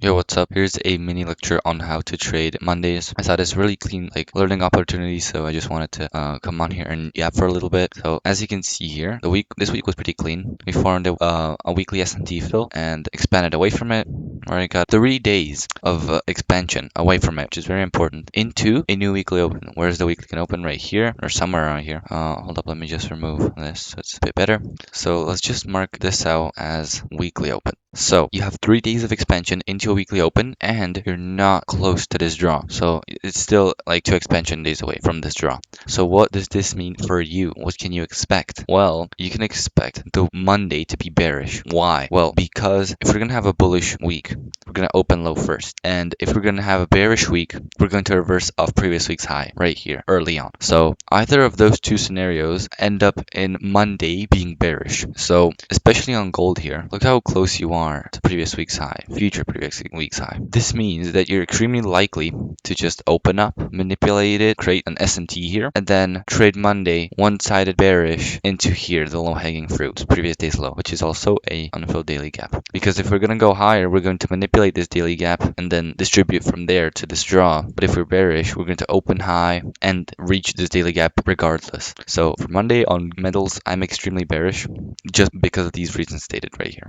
Yo, what's up? Here's a mini lecture on how to trade Mondays. I thought it's really clean, like learning opportunity, so I just wanted to come on here and yap for a little bit. So as you can see here, this week was pretty clean. We formed a weekly S&T fill and expanded away from it. Already got 3 days of expansion away from it, which is very important, into a new weekly open. Where's the weekly can open? Right here or somewhere around here. Hold up, let me just remove this so it's a bit better. So let's just mark this out as weekly open. So you have 3 days of expansion into a weekly open, and you're not close to this draw. So it's still like 2 expansion days away from this draw. So what does this mean for you? What can you expect? Well, you can expect the Monday to be bearish. Why? Well, because if we're gonna have a bullish week, we're gonna open low first. And if we're gonna have a bearish week, we're going to reverse off previous week's high right here early on. So either of those two scenarios end up in Monday being bearish. So especially on gold here, look how close you are to previous week's high, future previous week's high. This means that you're extremely likely to just open up, manipulate it, create an S&T here, and then trade Monday one-sided bearish into here, the low-hanging fruit, previous day's low, which is also a unfilled daily gap. Because if we're going to go higher, we're going to manipulate this daily gap and then distribute from there to this draw. But if we're bearish, we're going to open high and reach this daily gap regardless. So for Monday on metals, I'm extremely bearish just because of these reasons stated right here.